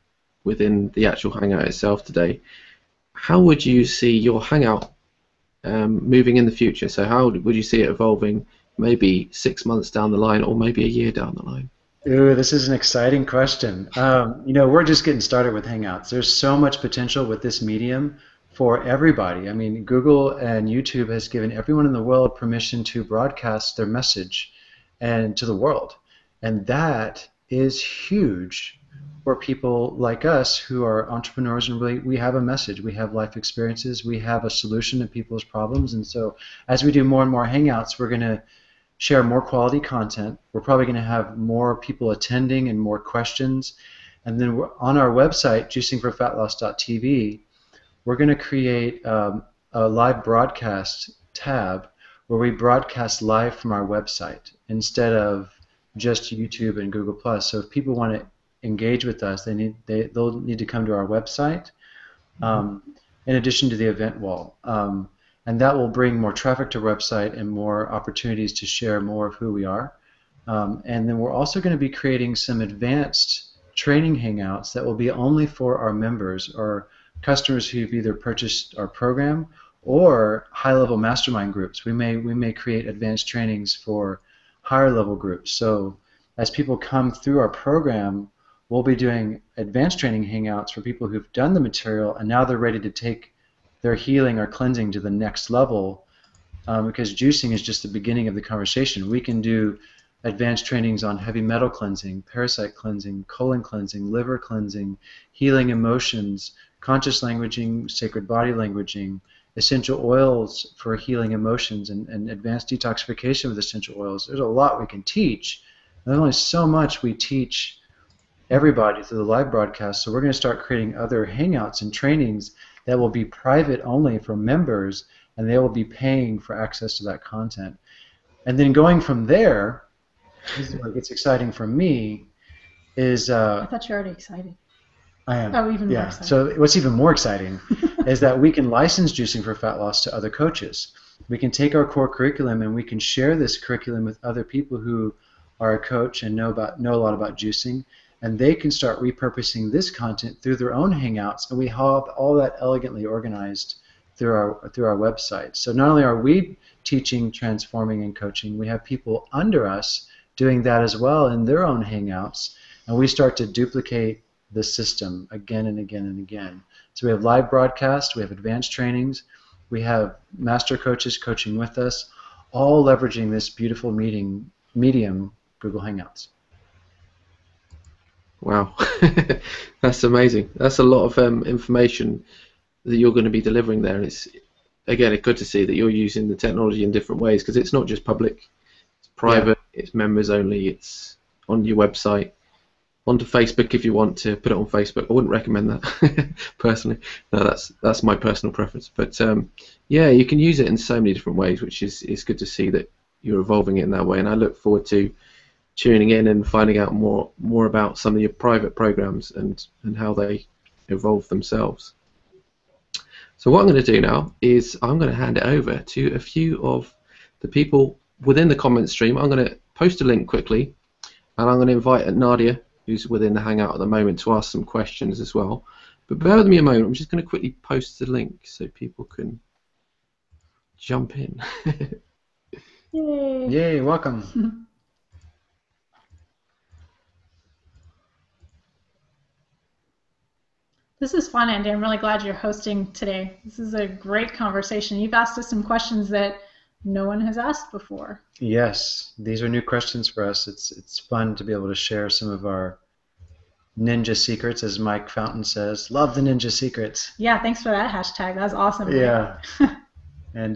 within the actual Hangout itself today. How would you see your Hangout moving in the future? So how would you see it evolving maybe 6 months down the line, or maybe a year down the line? Ooh, this is an exciting question. We're just getting started with Hangouts. There's so much potential with this medium for everybody. I mean, Google and YouTube has given everyone in the world permission to broadcast their message and to the world. And that is huge for people like us who are entrepreneurs, and really we have a message, we have life experiences, we have a solution to people's problems. And so as we do more and more Hangouts, we're going to share more quality content. We're probably going to have more people attending and more questions. And then on our website, juicingforfatloss.tv, we're going to create a live broadcast tab where we broadcast live from our website instead of just YouTube and Google+. So if people want to engage with us, they'll need to come to our website in addition to the event wall. And that will bring more traffic to our website and more opportunities to share more of who we are. And then we're also going to be creating some advanced training hangouts that will be only for our members or customers who've either purchased our program or high-level mastermind groups. We may create advanced trainings for higher-level groups. So as people come through our program, we'll be doing advanced training hangouts for people who've done the material and now they're ready to take their healing or cleansing to the next level, because juicing is just the beginning of the conversation. We can do advanced trainings on heavy metal cleansing, parasite cleansing, colon cleansing, liver cleansing, healing emotions, conscious languaging, sacred body languaging, essential oils for healing emotions, and advanced detoxification with essential oils. There's a lot we can teach. There's only so much we teach everybody through the live broadcast, so we're going to start creating other hangouts and trainings that will be private only for members, and they will be paying for access to that content. And then going from there, this is where it gets exciting for me, is... I thought you were already excited. I am. Oh, even more excited. So what's even more exciting is that we can license Juicing for Fat Loss to other coaches. We can take our core curriculum and we can share this curriculum with other people who are a coach and know a lot about juicing, and they can start repurposing this content through their own Hangouts, and we have all that elegantly organized through our website. So not only are we teaching, transforming, and coaching, we have people under us doing that as well in their own Hangouts, and we start to duplicate the system again and again and again. So we have live broadcasts, we have advanced trainings, we have master coaches coaching with us, all leveraging this beautiful medium, Google Hangouts. Wow, that's amazing. That's a lot of information that you're going to be delivering there. And it's good to see that you're using the technology in different ways, because it's not just public, it's private, it's members only, it's on your website, onto Facebook if you want to put it on Facebook. I wouldn't recommend that personally. No, that's my personal preference. But yeah, you can use it in so many different ways, which is good to see that you're evolving it in that way. And I look forward to tuning in and finding out more about some of your private programs and how they evolve themselves. So what I'm going to do now is I'm going to hand it over to a few of the people within the comment stream. I'm going to post a link quickly, and I'm going to invite Nadia, who's within the Hangout at the moment, to ask some questions as well. But bear with me a moment. I'm just going to quickly post the link so people can jump in. Yay! Yay! Welcome. This is fun, Andy. I'm really glad you're hosting today. This is a great conversation. You've asked us some questions that no one has asked before. Yes, these are new questions for us. It's fun to be able to share some of our ninja secrets, as Mike Fountain says. Love the ninja secrets. Yeah, thanks for that hashtag. That was awesome. Yeah. And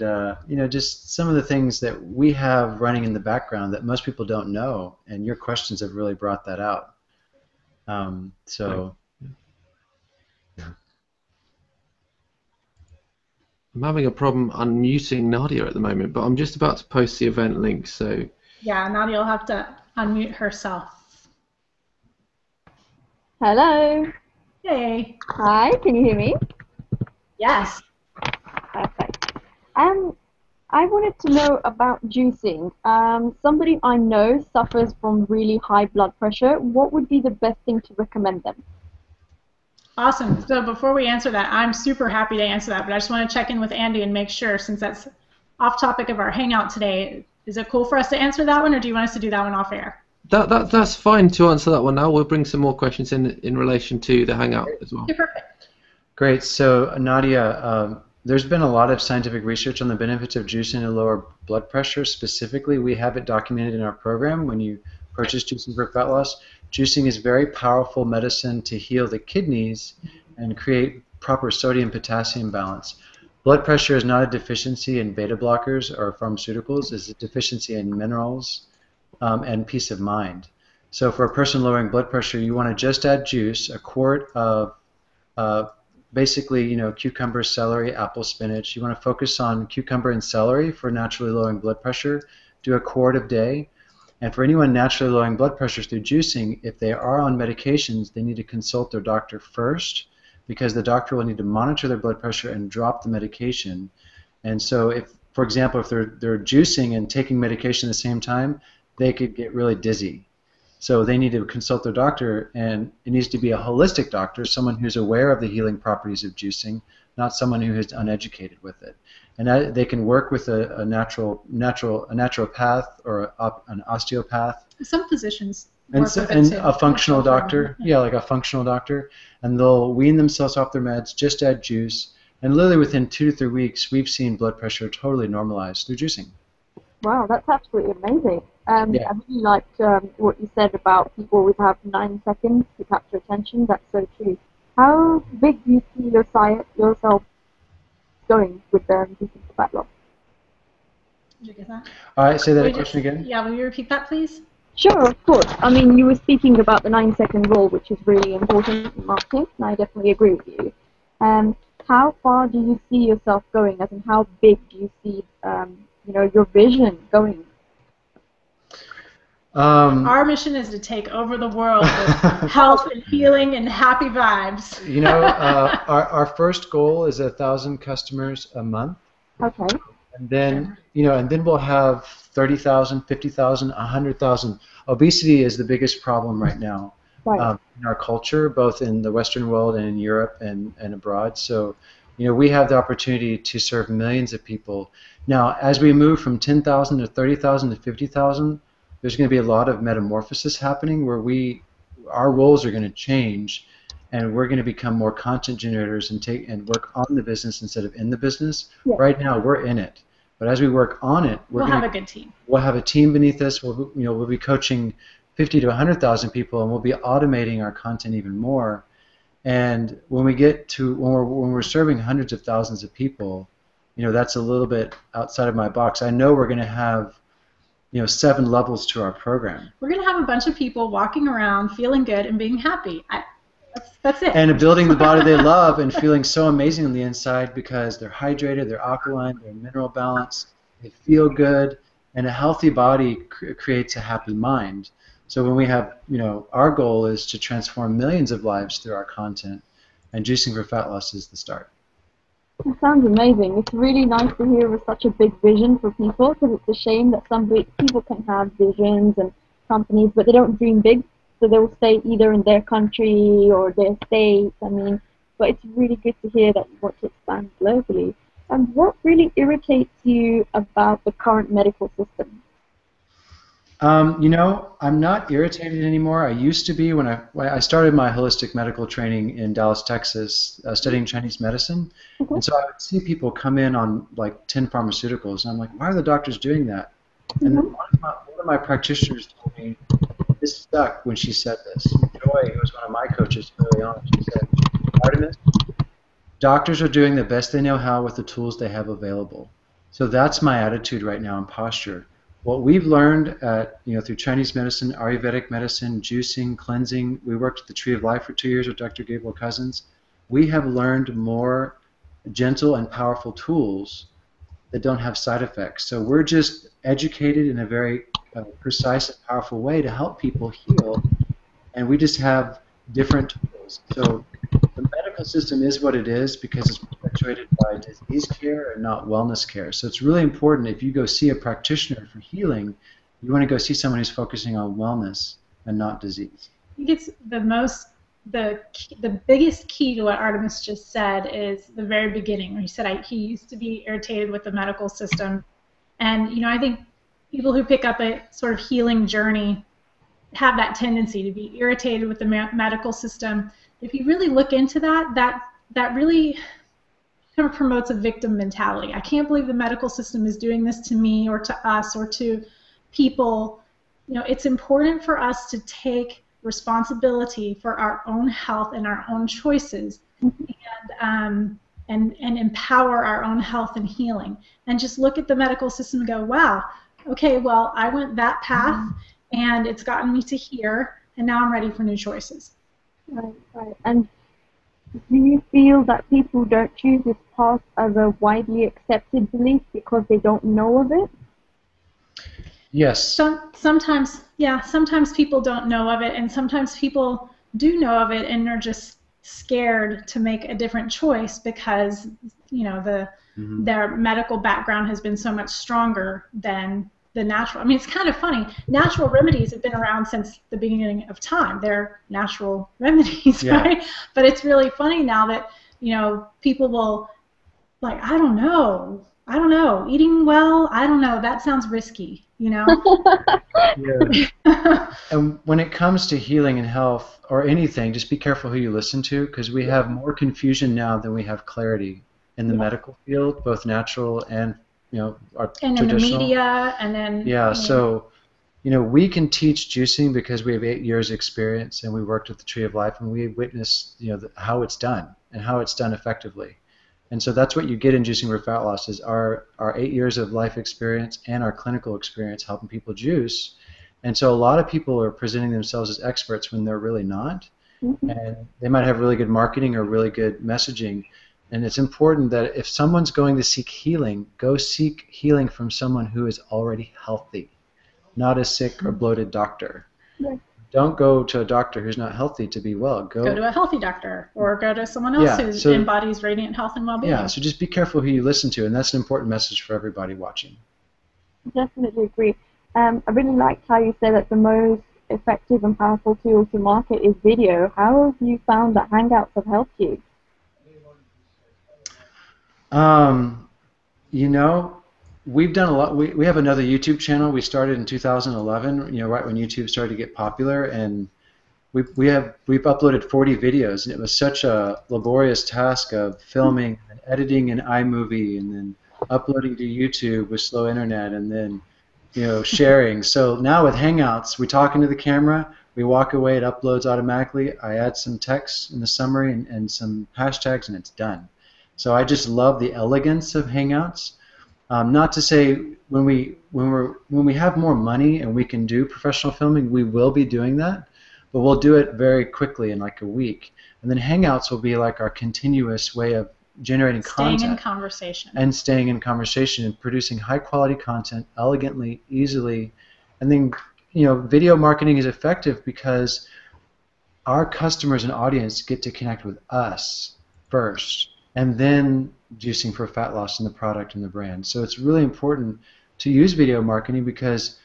just some of the things that we have running in the background that most people don't know, and your questions have really brought that out. I'm having a problem unmuting Nadia at the moment, but I'm just about to post the event link, so... Yeah, Nadia will have to unmute herself. Hello. Hey. Hi, can you hear me? Yes. Perfect. I wanted to know about juicing. Somebody I know suffers from really high blood pressure. What would be the best thing to recommend them? Awesome. So before we answer that, I'm super happy to answer that, but I just want to check in with Andy and make sure, since that's off topic of our Hangout today, Is it cool for us to answer that one, or do you want us to do that one off air? That's fine to answer that one now. We'll bring some more questions in relation to the Hangout as well. Okay, perfect. Great. So Nadia, there's been a lot of scientific research on the benefits of juicing to lower blood pressure. Specifically, we have it documented in our program when you purchase juicing for fat loss. Juicing is very powerful medicine to heal the kidneys and create proper sodium-potassium balance. Blood pressure is not a deficiency in beta blockers or pharmaceuticals. It's a deficiency in minerals and peace of mind. So for a person lowering blood pressure, you want to just add juice, a quart of basically, cucumber, celery, apple, spinach. You want to focus on cucumber and celery for naturally lowering blood pressure. Do a quart a day. And for anyone naturally lowering blood pressure through juicing, if they are on medications, they need to consult their doctor first, because the doctor will need to monitor their blood pressure and drop the medication. And so if, for example, if they're juicing and taking medication at the same time, they could get really dizzy. So they need to consult their doctor, and it needs to be a holistic doctor, someone who's aware of the healing properties of juicing, not someone who is uneducated with it. And they can work with a naturopath or an osteopath. Some physicians And a functional doctor, like a functional doctor, and they'll wean themselves off their meds, just add juice, and literally within 2 to 3 weeks, we've seen blood pressure totally normalized through juicing. Wow, that's absolutely amazing. I really liked what you said about people would have 9 seconds to capture attention. That's so true. How big do you see yourself going with juicing for fat loss? Did you get that? All right, say that question again. Yeah, will you repeat that, please? Sure, of course. I mean, you were speaking about the 9-second rule, which is really important in marketing, and I definitely agree with you. How far do you see yourself going? As in, how big do you see, your vision going? Our mission is to take over the world with health and healing and happy vibes. Our first goal is 1,000 customers a month. Okay. And then, and then we'll have 30,000, 50,000, 100,000. Obesity is the biggest problem right now in our culture, both in the Western world and in Europe and abroad. So, we have the opportunity to serve millions of people. Now, as we move from 10,000 to 30,000 to 50,000, there's going to be a lot of metamorphosis happening where our roles are going to change, and we're going to become more content generators and work on the business instead of in the business. Yeah. Right now, we're in it. But as we work on it, we'll have a good team. We'll have a team beneath us. We'll be coaching 50 to 100,000 people, and we'll be automating our content even more. And when we're serving hundreds of thousands of people, that's a little bit outside of my box. I know we're going to have 7 levels to our program. We're going to have a bunch of people walking around feeling good and being happy. That's it. And building the body they love and feeling so amazing on the inside because they're hydrated, they're alkaline, they're mineral balanced, they feel good, and a healthy body creates a happy mind. So when we have, our goal is to transform millions of lives through our content, and juicing for fat loss is the start. It sounds amazing. It's really nice to hear with such a big vision for people, because it's a shame that some people can have visions and companies, but they don't dream big. So they will stay either in their country or their state. But it's really good to hear that you want to expand globally. And what really irritates you about the current medical system? I'm not irritated anymore. I used to be when I started my holistic medical training in Dallas, Texas, studying Chinese medicine. Okay. And so I would see people come in on like 10 pharmaceuticals, and I'm like, why are the doctors doing that? Mm-hmm. And then one of my practitioners told me, this stuck when she said this. Joy, who was one of my coaches early on, she said, Arttemis, doctors are doing the best they know how with the tools they have available. So that's my attitude right now in posture. What we've learned through Chinese medicine, Ayurvedic medicine, juicing, cleansing, we worked at the Tree of Life for 2 years with Dr. Gabriel Cousins. We have learned more gentle and powerful tools that don't have side effects. So we're just educated in a very precise and powerful way to help people heal, and we just have different tools. So the medical system is what it is because it's perpetuated by disease care and not wellness care. So it's really important if you go see a practitioner for healing, you want to go see someone who's focusing on wellness and not disease. I think it's the biggest key to what Arttemis just said is the very beginning, where he said he used to be irritated with the medical system, and I think people who pick up a sort of healing journey have that tendency to be irritated with the medical system. If you really look into that really kind of promotes a victim mentality. I can't believe the medical system is doing this to me or to us or to people. You know, it's important for us to take responsibility for our own health and our own choices, and empower our own health and healing. And just look at the medical system and go, wow, okay, well, I went that path, and it's gotten me to here, and now I'm ready for new choices. Right, right. And do you feel that people don't choose this path as a widely accepted belief because they don't know of it? Yes. Sometimes, yeah, sometimes people don't know of it, and sometimes people do know of it and are just scared to make a different choice because, you know, their medical background has been so much stronger than the natural. I mean, it's kind of funny. Natural remedies have been around since the beginning of time. They're natural remedies, right? But it's really funny now that, you know, people will, like, I don't know, eating well, I don't know, that sounds risky, you know? Yeah. And when it comes to healing and health or anything, just be careful who you listen to, because we have more confusion now than we have clarity in the medical field, both natural and, you know, our and traditional. In the media, and then... Yeah, so, you know, we can teach juicing because we have 8 years experience and we worked with the Tree of Life and we witnessed, you know, how it's done and how it's done effectively. And so that's what you get in Juicing for Fat Loss is our 8 years of life experience and our clinical experience helping people juice. And so a lot of people are presenting themselves as experts when they're really not. And they might have really good marketing or really good messaging. And it's important that if someone's going to seek healing, go seek healing from someone who is already healthy, not a sick or bloated doctor. Don't go to a doctor who's not healthy to be well. Go to a healthy doctor, or go to someone else who embodies radiant health and well-being. Yeah, so just be careful who you listen to, and that's an important message for everybody watching. Definitely agree. I really liked how you said that the most effective and powerful tool to market is video. How have you found that Hangouts have helped you? You know, we've done a lot. We have another YouTube channel. We started in 2011, you know, right when YouTube started to get popular, and we've uploaded 40 videos, and it was such a laborious task of filming and editing in iMovie and then uploading to YouTube with slow internet and then, you know, sharing. So now with Hangouts, we talk into the camera, we walk away, it uploads automatically. I add some text in the summary and some hashtags, and it's done. So I just love the elegance of Hangouts. Not to say when we have more money and we can do professional filming, we will be doing that, but we'll do it very quickly in like a week. And then Hangouts will be like our continuous way of generating content. Staying in conversation. And staying in conversation and producing high quality content elegantly, easily. And then, you know, video marketing is effective because our customers and audience get to connect with us first, and then Juicing for Fat Loss and the product and the brand. So it's really important to use video marketing because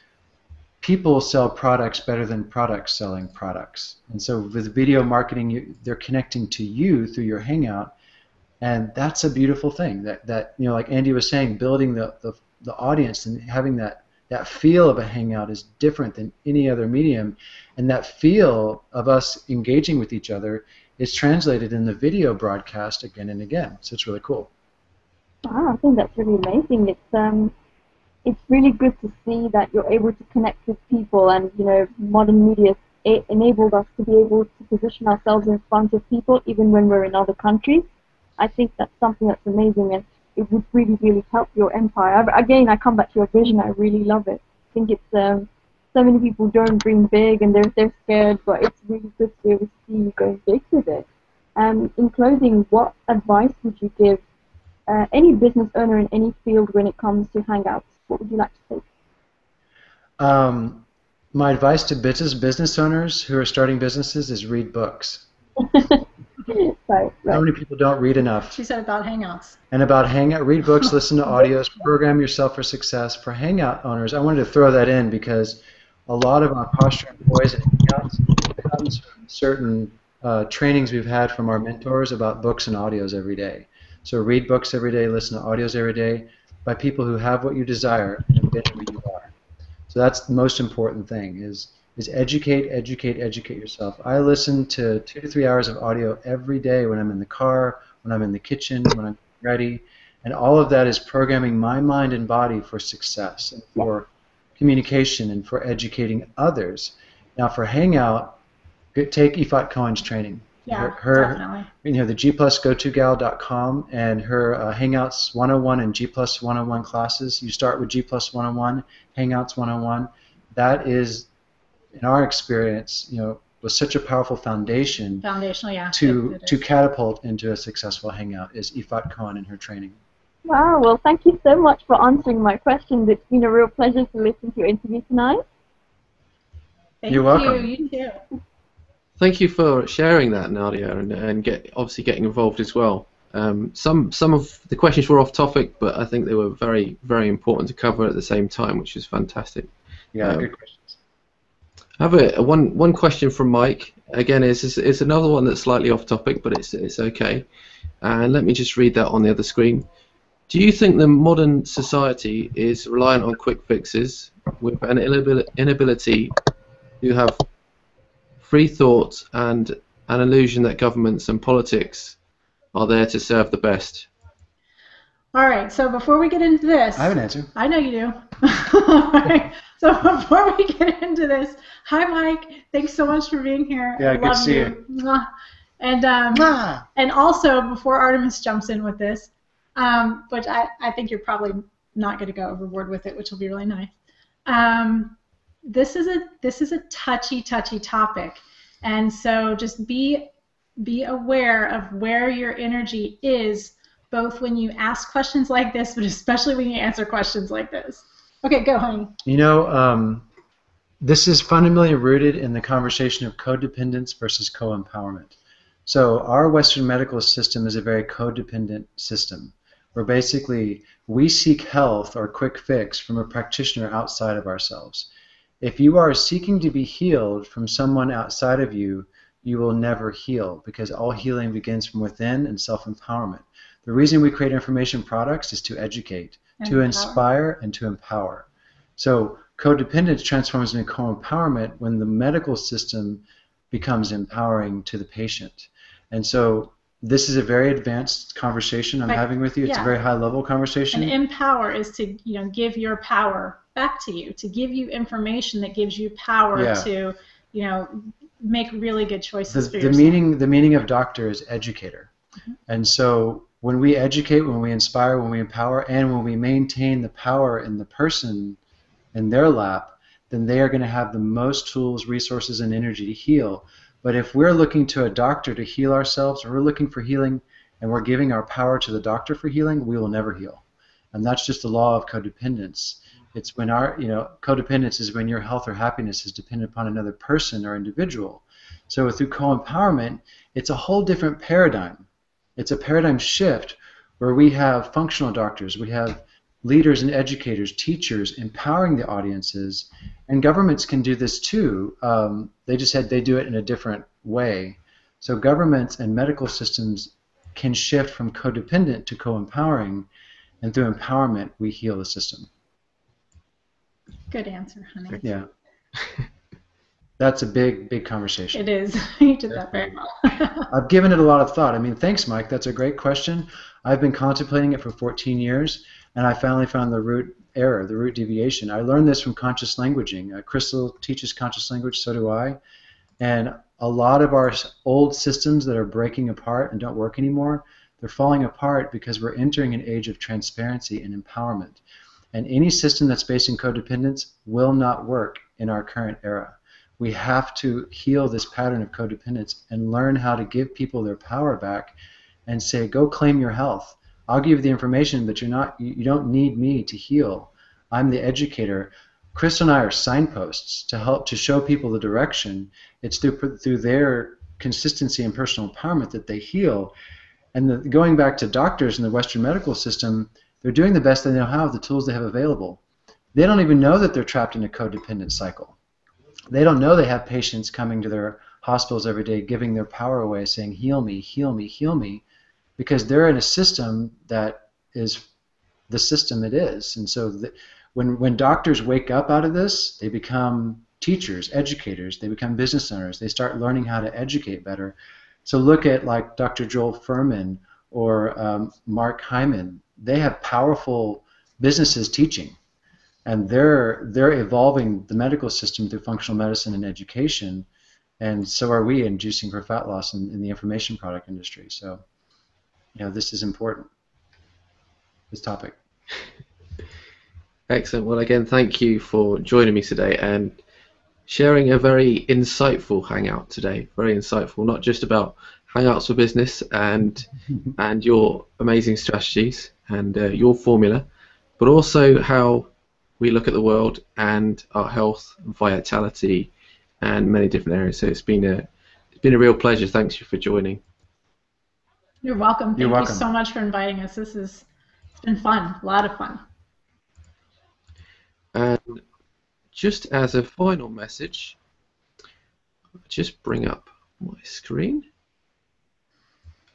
people sell products better than products selling products. And so with video marketing, they're connecting to you through your Hangout, and that's a beautiful thing. That you know, like Andy was saying, building the audience and having that feel of a Hangout is different than any other medium, and that feel of us engaging with each other is translated in the video broadcast again and again. So it's really cool. Wow, I think that's really amazing. It's really good to see that you're able to connect with people, and you know, modern media enabled us to be able to position ourselves in front of people even when we're in other countries. I think that's something that's amazing, and it would really, really help your empire. Again, I come back to your vision. I really love it. I think it's so many people don't dream big and they're scared, but it's really good to be able to see you going big with it. In closing, what advice would you give any business owner in any field when it comes to Hangouts? What would you like to say? My advice to business owners who are starting businesses is read books. Right. How many people don't read enough? She said about Hangouts. And about Hangout, read books, listen to audios, program yourself for success. For Hangout owners, I wanted to throw that in because a lot of our posture employees at Hangouts comes from certain trainings we've had from our mentors about books and audios every day. So read books every day, listen to audios every day by people who have what you desire and have been where you are. So that's the most important thing is educate yourself. I listen to 2 to 3 hours of audio every day when I'm in the car, when I'm in the kitchen, when I'm ready, and all of that is programming my mind and body for success and for communication and for educating others. Now for Hangout, take Ifat Cohen's training. Yeah, definitely. You know, the G+GoToGal.com and her Hangouts 101 and G+ 101 classes. You start with G+ 101, Hangouts 101. That is, in our experience, you know, was such a powerful foundation. Foundational, yeah. To catapult into a successful Hangout is Ifat Cohen and her training. Wow, well, thank you so much for answering my questions. It's been a real pleasure to listen to your interview tonight. You're welcome. You too. Thank you for sharing that, Nadia, and obviously getting involved as well. Some of the questions were off topic, but I think they were very, very important to cover at the same time, which is fantastic. Yeah, good questions. I have one question from Mike. Again, it's another one that's slightly off topic, but it's okay. And let me just read that on the other screen. Do you think the modern society is reliant on quick fixes with an inability to have free thought and an illusion that governments and politics are there to serve the best? All right, so before we get into this... I have an answer. I know you do. All right, so before we get into this, hi Mike, thanks so much for being here. Yeah, good to see you. Mwah. And also, before Arttemis jumps in with this, which I think you're probably not going to go overboard with it, which will be really nice. This is a touchy topic, and so just be aware of where your energy is, both when you ask questions like this, but especially when you answer questions like this. Okay, go, honey. You know, this is fundamentally rooted in the conversation of codependence versus co-empowerment. So our Western medical system is a very codependent system, where basically we seek health or quick fix from a practitioner outside of ourselves. If you are seeking to be healed from someone outside of you, you will never heal, because all healing begins from within and self-empowerment. The reason we create information products is to educate, to inspire, and to empower. So codependence transforms into co-empowerment when the medical system becomes empowering to the patient. And so this is a very advanced conversation I'm having with you. It's a very high-level conversation. And empower is to, give your power back to you, to give you information that gives you power to, make really good choices for yourself. The meaning of doctor is educator. Mm-hmm. And so when we educate, when we inspire, when we empower, and when we maintain the power in the person in their lap, then they are going to have the most tools, resources, and energy to heal. But if we're looking to a doctor to heal ourselves, or we're looking for healing and we're giving our power to the doctor for healing, we will never heal. And that's just the law of codependence. It's when codependence is when your health or happiness is dependent upon another person or individual. So through co-empowerment, it's a whole different paradigm. It's a paradigm shift where we have functional doctors, we have leaders and educators, teachers empowering the audiences, and governments can do this too. They do it in a different way. So governments and medical systems can shift from codependent to co-empowering, and through empowerment we heal the system. Good answer, honey. Yeah. That's a big conversation. It is. You did that very well. I've given it a lot of thought. I mean, thanks, Mike. That's a great question. I've been contemplating it for 14 years, and I finally found the root error, the root deviation. I learned this from conscious languaging. Krystalle teaches conscious language, so do I. And a lot of our old systems that are breaking apart and don't work anymore, they're falling apart because we're entering an age of transparency and empowerment. And any system that's based in codependence will not work in our current era. We have to heal this pattern of codependence and learn how to give people their power back and say, go claim your health. I'll give you the information, but you don't need me to heal. I'm the educator. Krystalle and I are signposts to help to show people the direction. It's through their consistency and personal empowerment that they heal. And going back to doctors in the Western medical system, they're doing the best they know how with the tools they have available. They don't even know that they're trapped in a codependent cycle. They don't know they have patients coming to their hospitals every day giving their power away, saying, heal me, heal me, heal me, because they're in a system that is the system it is. And so When doctors wake up out of this, they become teachers, educators, they become business owners, they start learning how to educate better. So look at like Dr. Joel Furman or Mark Hyman. They have powerful businesses teaching, and they're evolving the medical system through functional medicine and education, and so are we in juicing for fat loss in the information product industry. So, you know, this is important, this topic. Excellent. Well, again, thank you for joining me today and sharing a very insightful Hangout today. Very insightful, not just about Hangouts for business and your amazing strategies and your formula, but also how we look at the world and our health, vitality, and many different areas. So it's been a real pleasure. Thanks you for joining. You're welcome. Thank you so much for inviting us. It's been fun, a lot of fun. And just as a final message, I'll just bring up my screen.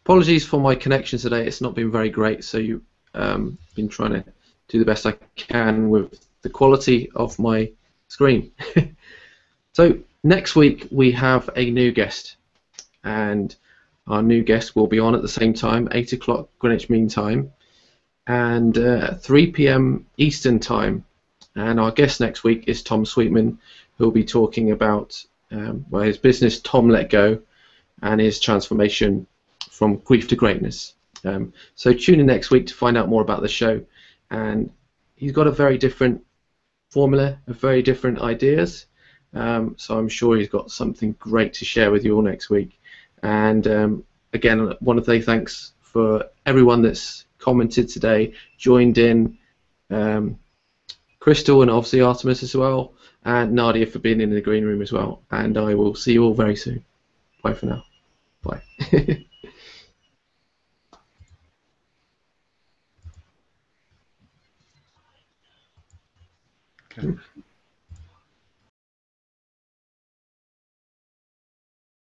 Apologies for my connection today. It's not been very great, so you've been trying to do the best I can with the quality of my screen. So next week we have a new guest, and our new guest will be on at the same time, 8 o'clock Greenwich Mean Time, and 3 p.m. Eastern Time. And our guest next week is Tom Sweetman, who will be talking about his business, Tom Let Go, and his transformation from grief to greatness. So tune in next week to find out more about the show. And he's got a very different formula, very different ideas. So I'm sure he's got something great to share with you all next week. And again, I want to say thanks for everyone that's commented today, joined in. Krystalle and obviously Arttemis as well, and Nadia for being in the green room as well. And I will see you all very soon. Bye for now. Bye. Okay.